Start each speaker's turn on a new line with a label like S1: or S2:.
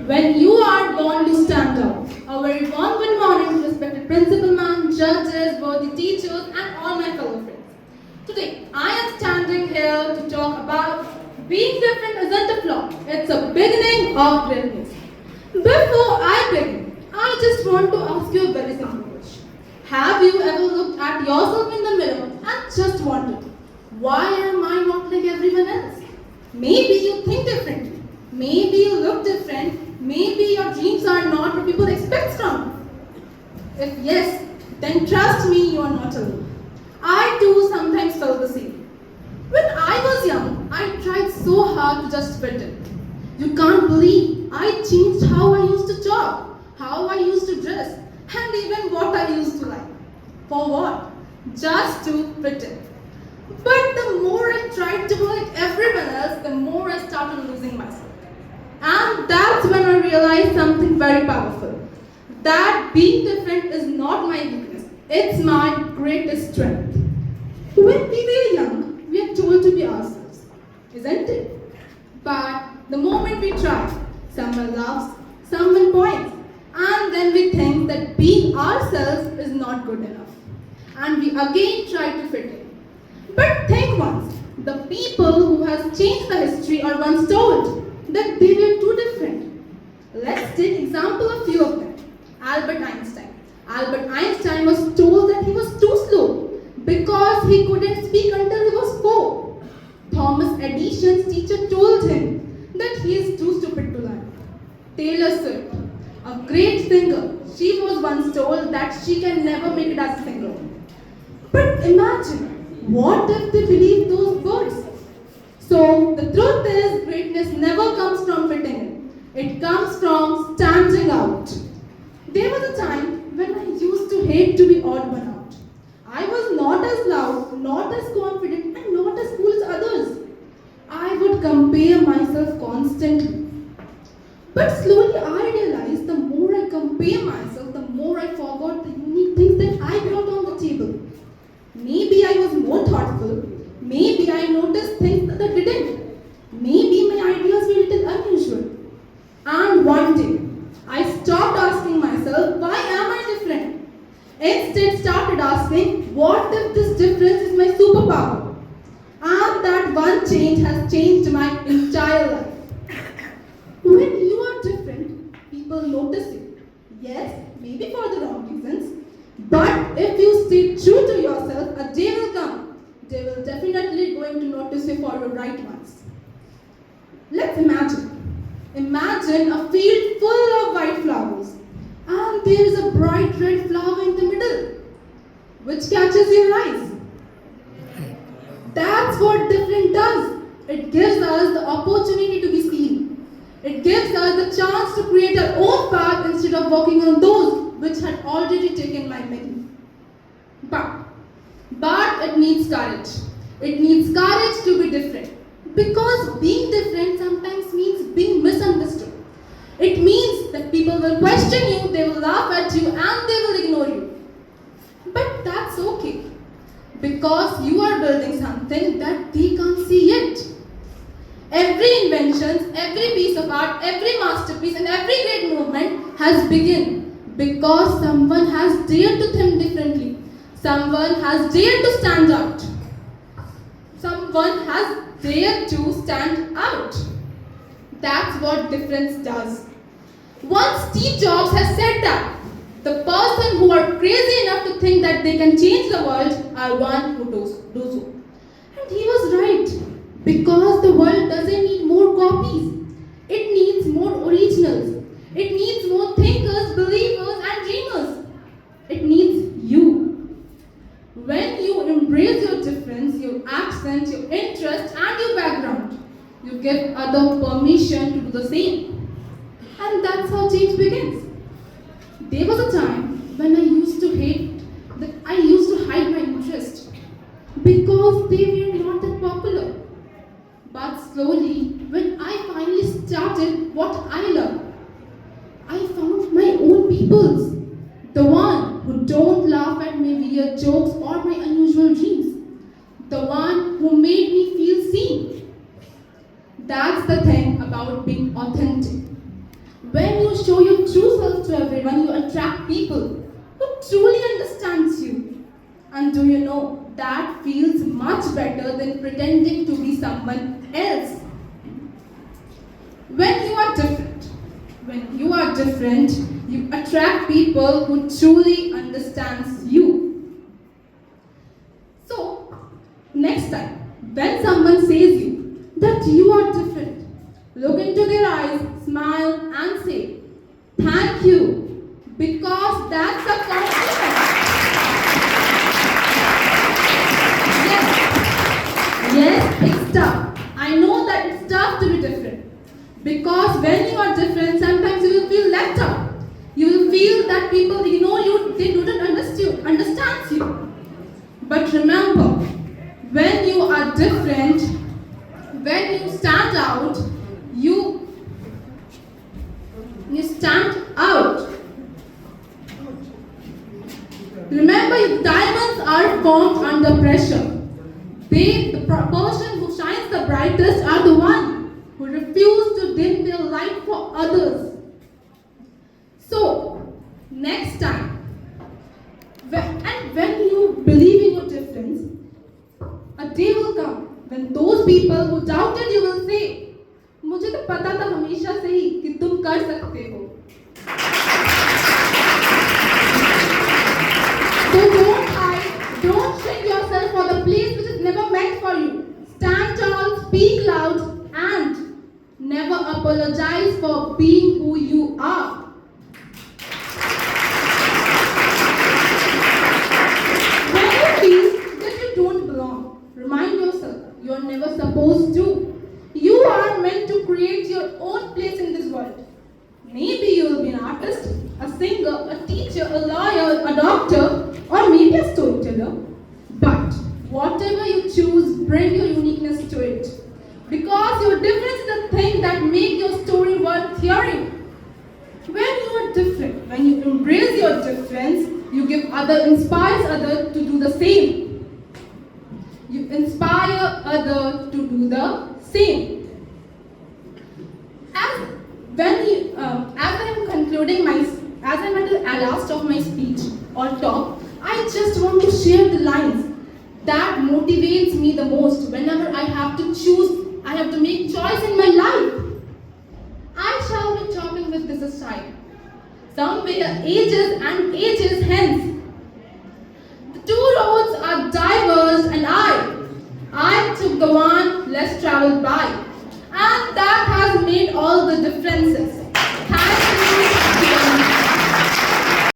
S1: When you are born to stand out. A very warm good morning to respected principal ma'am, judges, worthy teachers, and all my fellow friends. Today, I am standing here to talk about being different isn't a flaw. It's a beginning of greatness. Before I begin, I just want to ask you a very simple question. Have you ever looked at yourself in the mirror and just wondered, why am I not like everyone else? Maybe you think differently. Maybe you look different. Maybe your dreams are not what people expect from you. If yes, then trust me, you are not alone. I too sometimes felt the same. When I was young, I tried so hard to just fit in. You can't believe I changed how I used to talk, how I used to dress, and even what I used to like. For what? Just to fit in. But the more I tried to be like everyone else, the more I started losing myself. And that's when I realized something very powerful. That being different is not my weakness, it's my greatest strength. When we were young, we are told to be ourselves, isn't it? But the moment we try, someone laughs, someone points, and then we think that being ourselves is not good enough. And we again try to fit in. But think once, the people who has changed the history are once told that they were too different. Let's take example of few of them. Albert Einstein. Albert Einstein was told that he was too slow because he couldn't speak until he was 4. Thomas Edison's teacher told him that he is too stupid to learn. Taylor Swift, a great singer, she was once told that she can never make it as a singer. But imagine, what if they believe those words? So, the truth is, greatness never comes from fitting in. It comes from standing out. There was a time when I used to hate to be odd one out. I was not as loud, not as confident, and not as cool as others. I would compare myself constantly. But slowly I realized the more I compare myself, the more I forgot the unique things that I brought on the table. Maybe I was more thoughtful. Maybe I noticed things that I didn't. Maybe my ideas were a little unusual. And one day, I stopped asking myself, why am I different? Instead, started asking, what if this difference is my superpower? And that one change has changed my entire life. When you are different, people notice you. Yes, maybe for the wrong reasons. But if you stay true to yourself, a day will come. They will definitely going to notice you for the right ones. Let's imagine. Imagine a field full of white flowers. And there is a bright red flower in the middle. Which catches your eyes? That's what different does. It gives us the opportunity to be seen. It gives us the chance to create our own path instead of walking on those which had already taken my many. But it needs courage. It needs courage to be different. Because being different sometimes means being misunderstood. It means that people will question you, they will laugh at you, and they will ignore you. But that's okay. Because you are building something that they can't see yet. Every invention, every piece of art, every masterpiece, and every great movement has begun because someone has dared to think differently. Someone has dared to stand out. Someone has dared to stand out. That's what difference does. Once Steve Jobs has said that the person who are crazy enough to think that they can change the world are one who do so. And he was right. Because the world doesn't need more copies. It needs more originals. It needs more thinkers, believers, and dreamers. It needs you. When you embrace your difference, your accent, your interest, and your background, you give others permission to do the same. And that's how change begins. There was a time when I used to hide my interest because they were not that popular. But slowly, when I finally started what I love, I found my own peoples. The one who don't laugh at my weird jokes or my unusual dreams. The one who made me feel seen. That's the thing about being authentic. When show your true self to everyone, you attract people who truly understands you. And do you know that feels much better than pretending to be someone else? When you are different, when you are different, you attract people who truly understands you. So, next time, when someone says you that you are different, look into their eyes, smile and say, thank you, because that's a compliment. Yes, it's tough. I know that it's tough to be different. Because when you are different, sometimes you will feel left out. You will feel that people ignore you, they don't understand you. But remember, when you are different, when you stand out, you stand out. Remember, diamonds are formed under pressure. The person who shines the brightest are the one who refuse to dim their light for others. So, next time, when you believe in your difference, a day will come when those people who doubted you will say, मुझे तो पता था हमेशा से ही कि तुम कर सकते हो. So don't hide, don't shrink yourself for the place which is never meant for you. Stand tall, speak loud, and never apologize for being who you are. When you feel that you don't belong, remind yourself you are never supposed to. You are meant to create your own place in this world. Maybe you will be an artist, a singer, a teacher, a lawyer, a doctor, or maybe a storyteller. But whatever you choose, bring your uniqueness to it. Because your difference is the thing that makes your story worth hearing. When you are different, when you embrace your difference, you inspires others to do the same. You inspire others to do the same. As I am concluding as I'm at the last of my speech or talk, I just want to share the lines that motivates me the most whenever I have to choose, I have to make choice in my life. I shall be talking with this aside. Somewhere ages and ages hence. The two roads are diverged and I took the one less traveled by. And that has made all the differences.